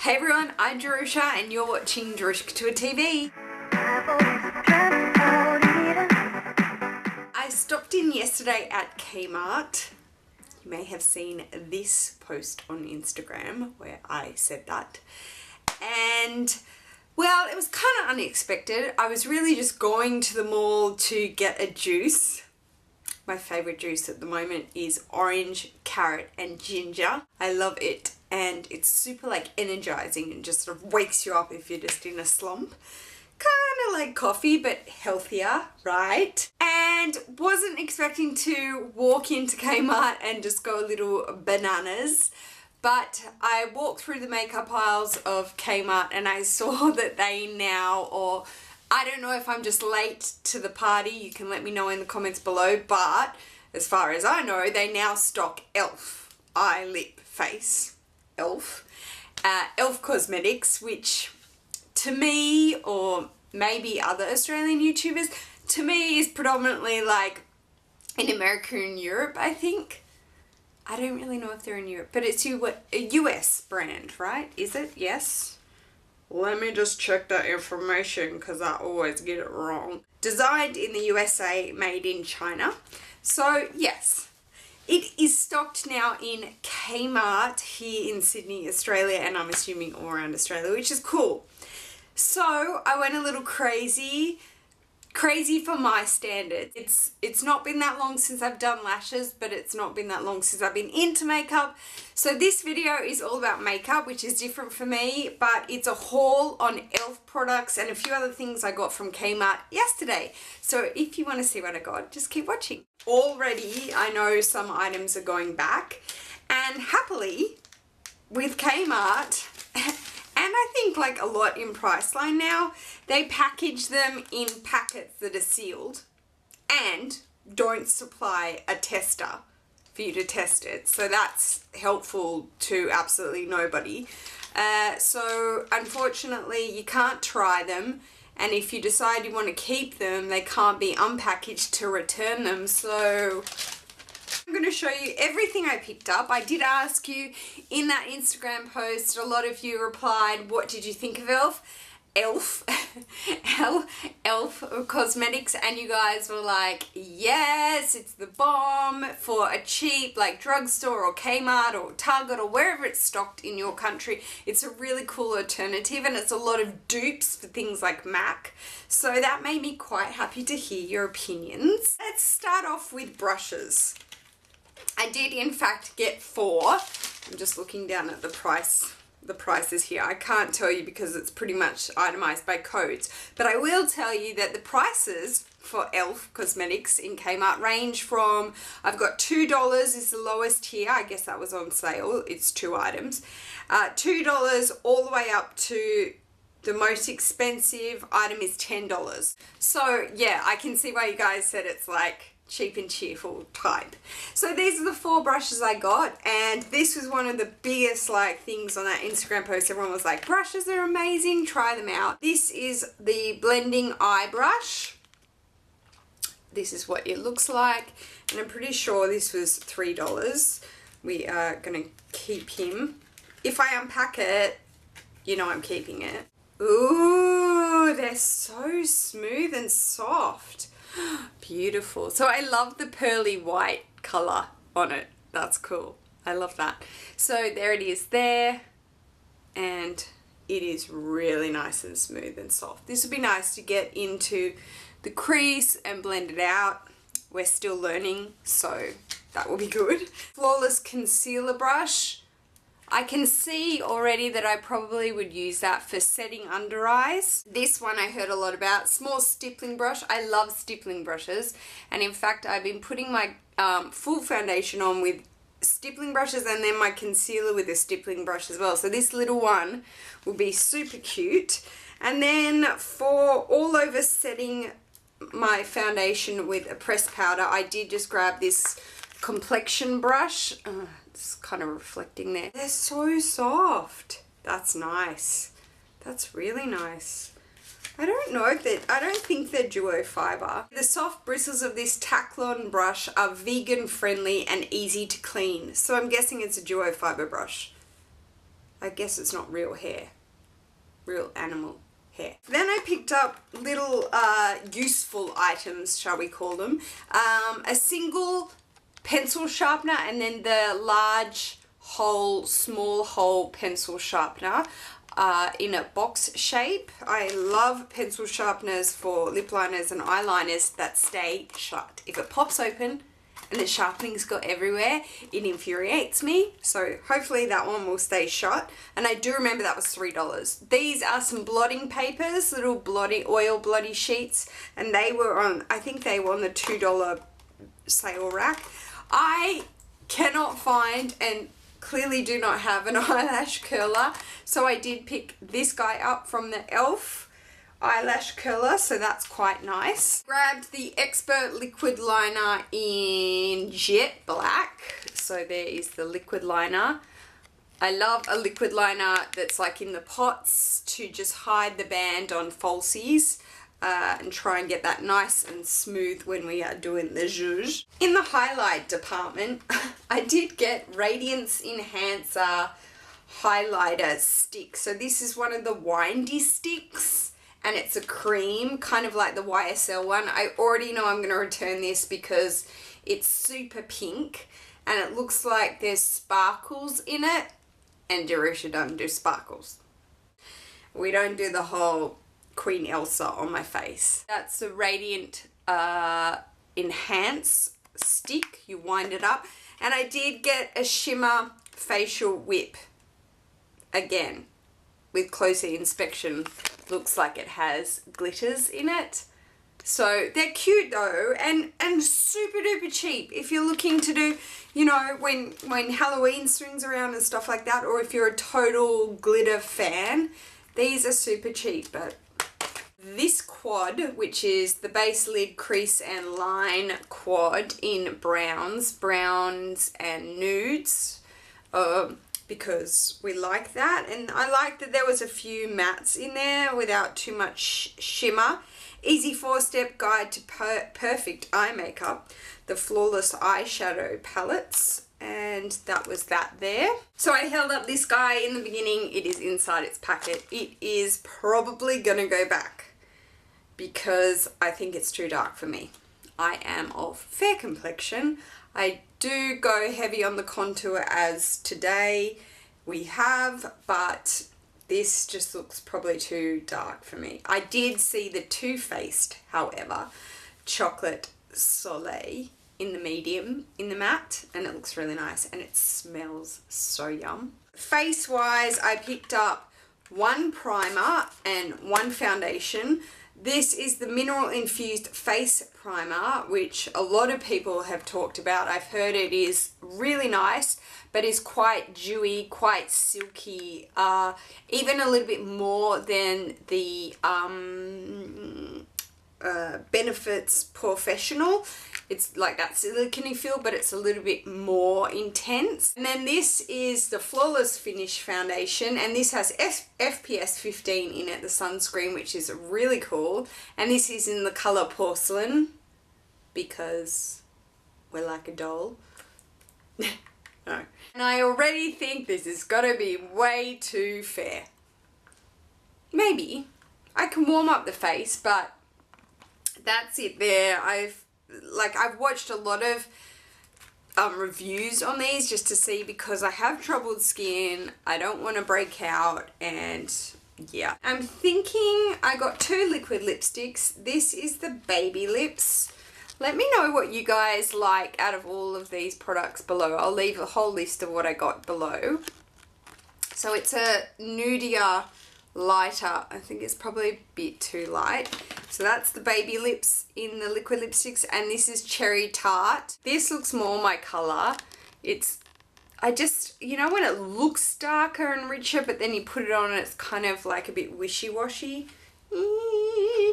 Hey everyone, I'm Jerusha and you're watching Jerusha COUTURE TV. I stopped in yesterday at Kmart. You may have seen this post on Instagram where I said that. And well, it was kind of unexpected. I was really just going to the mall to get a juice. My favourite juice at the moment is orange, carrot and ginger. I love it and it's super like energizing and just sort of wakes you up if you're just in a slump. Kind of like coffee but healthier, right? And wasn't expecting to walk into Kmart and just go a little bananas. But I walked through the makeup aisles of Kmart and I saw that they now, or I don't know if I'm just late to the party, you can let me know in the comments below, but as far as I know, they now stock E.L.F eye, lip, face, E.L.F. E.L.F Cosmetics, which to me, or maybe other Australian YouTubers, to me is predominantly like in America and Europe, I think. I don't really know if they're in Europe, but it's a US brand, right? Is it? Yes. Let me just check that information because I always get it wrong. Designed in the USA, made in China. So yes, it is stocked now in Kmart here in Sydney, Australia, and I'm assuming all around Australia, which is cool. So I went a little crazy for my standards. It's not been that long since I've done lashes, but it's not been that long since I've been into makeup. So this video is all about makeup, which is different for me, but it's a haul on E.L.F products and a few other things I got from Kmart yesterday. So if you want to see what I got, just keep watching. Already, I know some items are going back, and happily, with Kmart, and I think like a lot in Priceline now, they package them in packets that are sealed and don't supply a tester for you to test it. So that's helpful to absolutely nobody. So unfortunately you can't try them, and if you decide you want to keep them, they can't be unpackaged to return them. So I'm going to show you everything I picked up. I did ask you in that Instagram post, a lot of you replied, what did you think of E.L.F? E.L.F Cosmetics, and you guys were like, yes, it's the bomb for a cheap like drugstore or Kmart or Target or wherever it's stocked in your country. It's a really cool alternative and it's a lot of dupes for things like MAC. So that made me quite happy to hear your opinions. Let's start off with brushes. I did in fact get 4. I'm just looking down at the prices here. I can't tell you because it's pretty much itemized by codes, but I will tell you that the prices for E.L.F Cosmetics in Kmart range from, I've got $2 is the lowest here, I guess that was on sale, it's 2 items, $2 all the way up to the most expensive item is $10. So yeah, I can see why you guys said it's like cheap and cheerful type. So these are the 4 brushes I got, and this was one of the biggest like things on that Instagram post. Everyone was like, brushes are amazing, try them out. This is the blending eye brush. This is what it looks like, and I'm pretty sure this was $3. We are gonna keep him. If I unpack it, you know I'm keeping it. Ooh, they're so smooth and soft. Beautiful. So I love the pearly white color on it. That's cool. I love that. So there it is there, and it is really nice and smooth and soft. This would be nice to get into the crease and blend it out. We're still learning, so that will be good. Flawless concealer brush. I can see already that I probably would use that for setting under eyes. This one I heard a lot about. Small stippling brush. I love stippling brushes, and in fact I've been putting my full foundation on with stippling brushes and then my concealer with a stippling brush as well. So this little one will be super cute. And then for all over setting my foundation with a pressed powder, I did just grab this Complexion brush. It's kind of reflecting there. They're so soft. That's nice. That's really nice. I don't think they're duo fiber. The soft bristles of this Taklon brush are vegan friendly and easy to clean. So I'm guessing it's a duo fiber brush. I guess it's not real hair, real animal hair. Then I picked up little useful items, shall we call them. A single pencil sharpener and then the large hole, small hole pencil sharpener in a box shape. I love pencil sharpeners for lip liners and eyeliners that stay shut. If it pops open and the sharpening's got everywhere, it infuriates me. So hopefully that one will stay shut. And I do remember that was $3. These are some blotting papers, little blotting, oil blotty sheets, and they were on, I think they were on the $2 sale rack. I cannot find and clearly do not have an eyelash curler, so I did pick this guy up from the E.L.F eyelash curler, so that's quite nice. Grabbed the Expert liquid liner in jet black, so there is the liquid liner. I love a liquid liner that's like in the pots to just hide the band on falsies and try and get that nice and smooth when we are doing the zhuzh. In the highlight department, I did get Radiance Enhancer highlighter stick. So this is one of the windy sticks and it's a cream, kind of like the YSL one. I already know I'm going to return this because it's super pink and it looks like there's sparkles in it, and Jerusha doesn't do sparkles. We don't do the whole Queen Elsa on my face. That's the Radiant Enhance stick. You wind it up. And I did get a shimmer facial whip. Again, with closer inspection, looks like it has glitters in it. So they're cute though, and super duper cheap. If you're looking to do, you know, when Halloween swings around and stuff like that, or if you're a total glitter fan, these are super cheap. But this quad, which is the base lid crease and line quad in browns and nudes, because we like that, and I like that there was a few mattes in there without too much shimmer. Easy 4-step guide to perfect eye makeup, the Flawless eyeshadow palettes, and that was that there. So I held up this guy in the beginning. It is inside its packet. It is probably gonna go back because I think it's too dark for me. I am of fair complexion. I do go heavy on the contour as today we have, but this just looks probably too dark for me. I did see the Too Faced, however, Chocolate Soleil in the medium, in the matte, and it looks really nice and it smells so yum. Face wise, I picked up one primer and one foundation. This is the Mineral Infused Face Primer, which a lot of people have talked about. I've heard it is really nice, but is quite dewy, quite silky, even a little bit more than the Benefits Professional. It's like that silicone feel, but it's a little bit more intense. And then this is the Flawless Finish Foundation, and this has FPS 15 in it, the sunscreen, which is really cool. And this is in the colour Porcelain, because we're like a doll. No. And I already think this is gotta be way too fair. Maybe. I can warm up the face, but that's it there. I've watched a lot of reviews on these just to see, because I have troubled skin, I don't want to break out, and yeah. I'm thinking I got two liquid lipsticks. This is the Baby Lips. Let me know what you guys like out of all of these products below. I'll leave a whole list of what I got below. So it's a nudier, lighter. I think it's probably a bit too light. So that's the Baby Lips in the liquid lipsticks, and this is Cherry Tart. This looks more my colour. It's, you know when it looks darker and richer, but then you put it on and it's kind of like a bit wishy-washy? I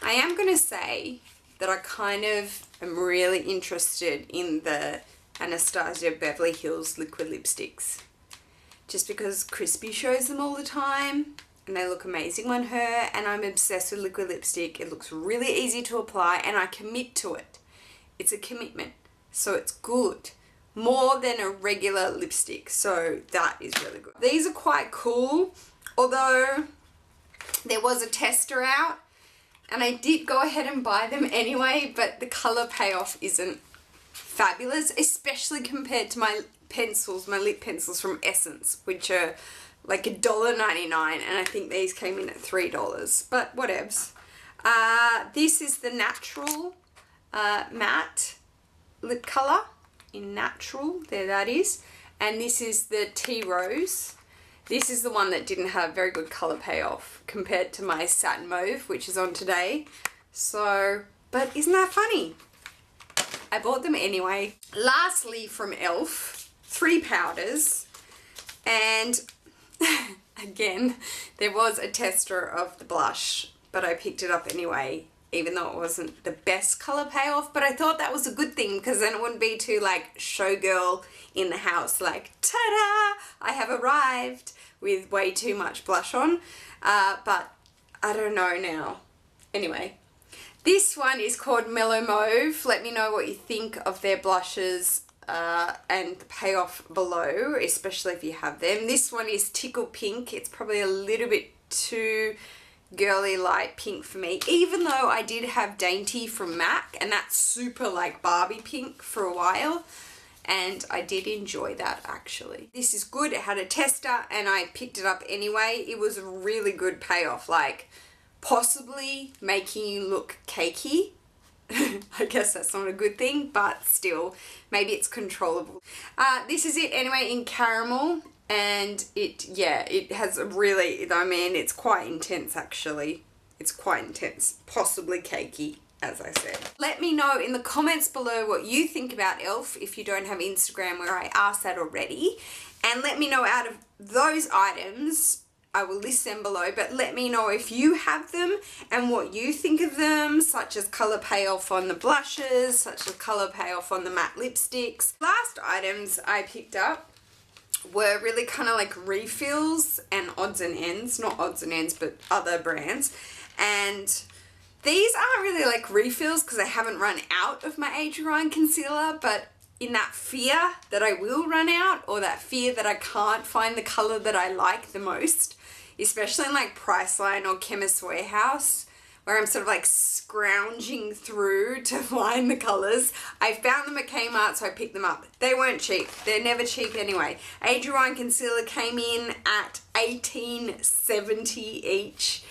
am going to say that I kind of am really interested in the Anastasia Beverly Hills liquid lipsticks. Just because Crispy shows them all the time and they look amazing on her, and I'm obsessed with liquid lipstick. It looks really easy to apply and I commit to it. It's a commitment, so it's good. more than a regular lipstick, so that is really good. These are quite cool, although there was a tester out and I did go ahead and buy them anyway, but the colour payoff isn't fabulous, especially compared to my pencils, my lip pencils from Essence, which are like $1.99, and I think these came in at $3, but whatevs. This is the natural matte lip colour in natural, there that is, and this is the Tea Rose. This is the one that didn't have very good colour payoff compared to my Satin Mauve, which is on today. So, but isn't that funny? I bought them anyway. Lastly, from E.L.F, 3 powders, and again, there was a tester of the blush, but I picked it up anyway, even though it wasn't the best colour payoff, but I thought that was a good thing because then it wouldn't be too like showgirl in the house, like ta-da, I have arrived, with way too much blush on, but I don't know now. Anyway, this one is called Mellow Mauve. Let me know what you think of their blushes and the payoff below, especially if you have them. This one is Tickle Pink. It's probably a little bit too girly light pink for me, even though I did have Dainty from MAC, and that's super like Barbie pink for a while, and I did enjoy that actually. This is good. It had a tester and I picked it up anyway. It was a really good payoff, like possibly making you look cakey. I guess that's not a good thing, but still, maybe it's controllable. This is it anyway in caramel, and it has a really, I mean, it's quite intense actually. It's quite intense, possibly cakey, as I said. Let me know in the comments below what you think about E.L.F if you don't have Instagram, where I asked that already, and let me know out of those items. I will list them below, but let me know if you have them and what you think of them, such as colour payoff on the blushes, such as colour payoff on the matte lipsticks. Last items I picked up were really kind of like refills and odds and ends, not odds and ends, but other brands. And these aren't really like refills because I haven't run out of my Age Rewind concealer, but in that fear that I will run out, or that fear that I can't find the colour that I like the most, especially in like Priceline or Chemist Warehouse, where I'm sort of like scrounging through to find the colours. I found them at Kmart, so I picked them up. They weren't cheap. They're never cheap anyway. Age Rewind concealer came in at $18.70 each,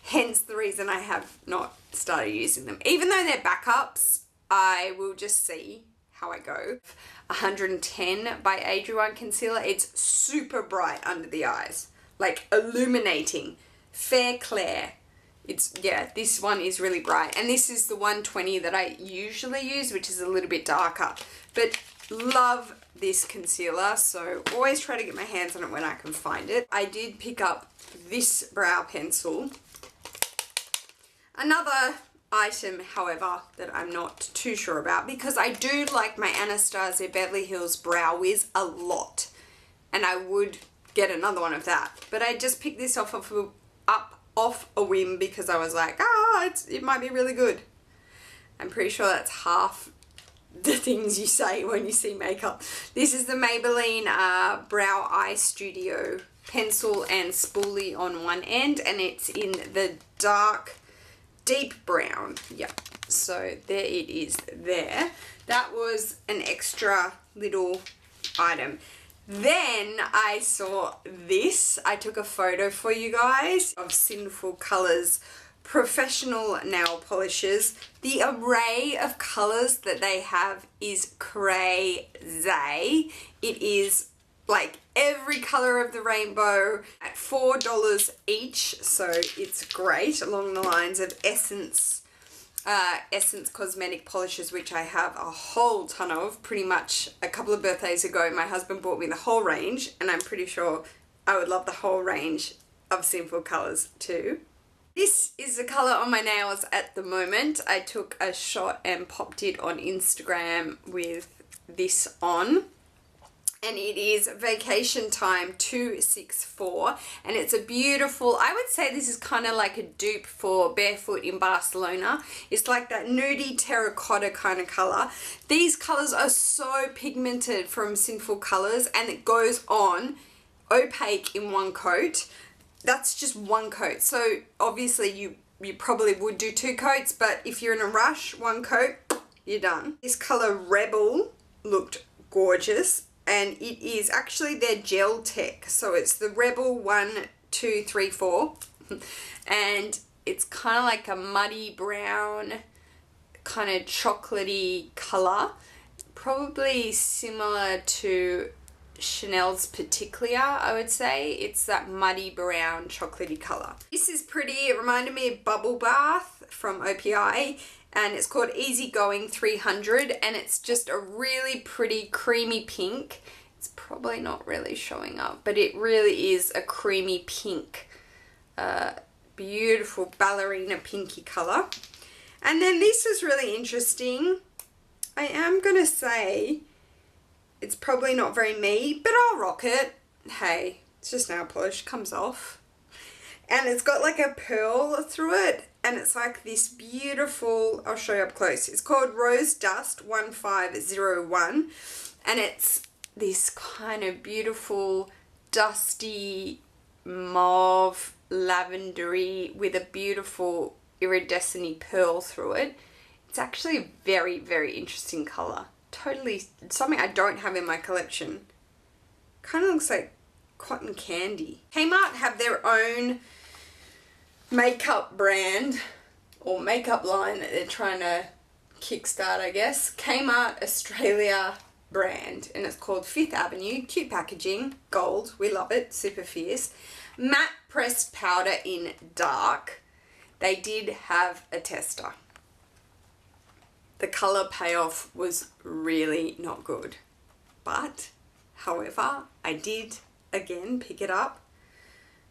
hence the reason I have not started using them. Even though they're backups, I will just see how I go. 110 by Age Rewind concealer. It's super bright under the eyes, like illuminating, fair Claire. It's, yeah, this one is really bright, and this is the 120 that I usually use, which is a little bit darker, but love this concealer, so always try to get my hands on it when I can find it. I did pick up this brow pencil. Another item, however, that I'm not too sure about, because I do like my Anastasia Beverly Hills Brow Wiz a lot, and I would get another one of that, but I just picked this off a whim because I was like, it might be really good. I'm pretty sure that's half the things you say when you see makeup. This is the Maybelline Brow Eye Studio pencil and spoolie on one end, and it's in the dark deep brown. Yep, so there it is there. That was an extra little item. Then I saw this. I took a photo for you guys of Sinful Colours professional nail polishes. The array of colours that they have is crazy. It is like every colour of the rainbow at $4 each, so it's great, along the lines of Essence cosmetic polishes, which I have a whole ton of. Pretty much a couple of birthdays ago my husband bought me the whole range, and I'm pretty sure I would love the whole range of Sinful Colours too. This is the colour on my nails at the moment. I took a shot and popped it on Instagram with this on. and it is Vacation Time 264, and it's a beautiful, I would say this is kind of like a dupe for Barefoot in Barcelona. It's like that nudie terracotta kind of color. These colors are so pigmented from Sinful Colors, and it goes on opaque in one coat. That's just one coat, so obviously you probably would do 2 coats, but if you're in a rush, 1 coat, you're done. This color Rebel looked gorgeous, and it is actually their gel tech. So it's the Rebel 1, 2, 3, 4. And it's kind of like a muddy brown, kind of chocolatey color. Probably similar to Chanel's Peticlia, I would say. It's that muddy brown chocolatey color. This is pretty. It reminded me of Bubble Bath from OPI. And it's called Easygoing 300, and it's just a really pretty creamy pink. It's probably not really showing up, but it really is a creamy pink. Beautiful ballerina pinky color. And then this was really interesting. I am going to say it's probably not very me, but I'll rock it. Hey, it's just nail polish, comes off. And it's got like a pearl through it. And it's like this beautiful, I'll show you up close. It's called Rose Dust 1501. And it's this kind of beautiful, dusty, mauve, lavendery with a beautiful iridescent pearl through it. It's actually a very, very interesting colour. Totally something I don't have in my collection. Kind of looks like cotton candy. Kmart have their own makeup brand or makeup line that they're trying to kickstart, I guess. Kmart Australia brand, and it's called Fifth Avenue. Cute packaging, gold, we love it, super fierce. Matte pressed powder in dark. They did have a tester. The colour payoff was really not good, but however I did again pick it up.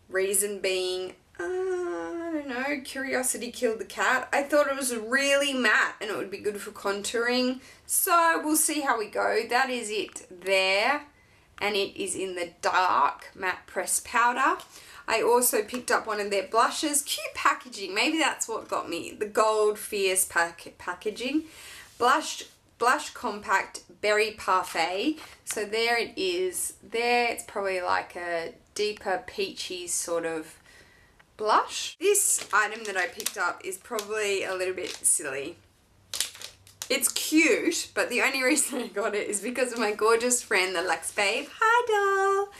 Reason being, I don't know, curiosity killed the cat. I thought it was really matte and it would be good for contouring. So we'll see how we go. That is it there. And it is in the dark matte pressed powder. I also picked up one of their blushes. Cute packaging. Maybe that's what got me. The gold fierce packaging. Blush compact berry parfait. So there it is. There it's probably like a deeper peachy sort of blush. This item that I picked up is probably a little bit silly. It's cute, but the only reason I got it is because of my gorgeous friend, the Luxe Babe. Hi, doll.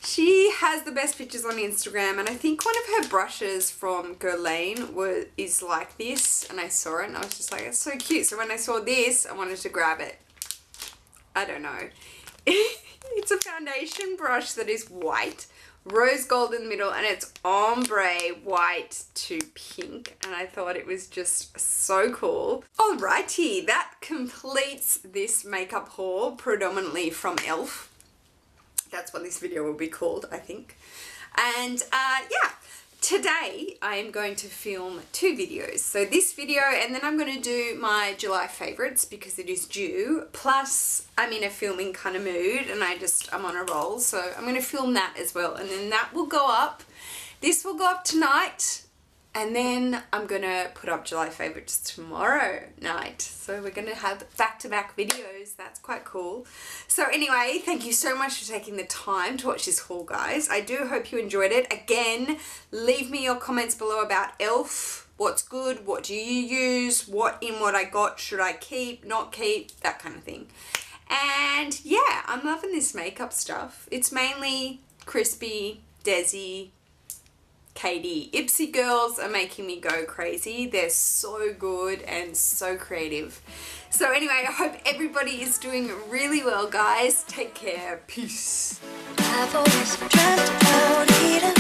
She has the best pictures on Instagram, and I think one of her brushes from Guerlain is like this, and I saw it and I was just like, it's so cute. So when I saw this, I wanted to grab it. I don't know. It's a foundation brush that is white, rose gold in the middle, and it's ombre white to pink, and I thought it was just so cool. Alrighty, that completes this makeup haul, predominantly from E.L.F. That's what this video will be called, I think. And yeah, today I am going to film 2 videos. So this video, and then I'm going to do my July favourites because it is due. Plus, I'm in a filming kind of mood and I'm on a roll. So I'm going to film that as well. And then that will go up. This will go up tonight. And then I'm going to put up July favourites tomorrow night. So we're going to have back-to-back videos. That's quite cool. So anyway, thank you so much for taking the time to watch this haul, guys. I do hope you enjoyed it. Again, leave me your comments below about E.L.F. What's good? What do you use? What I got should I keep, not keep? That kind of thing. And yeah, I'm loving this makeup stuff. It's mainly Crispy, Desi, Katie. Ipsy girls are making me go crazy. They're so good and so creative. So anyway, I hope everybody is doing really well, guys. Take care. Peace. I've always dreamt about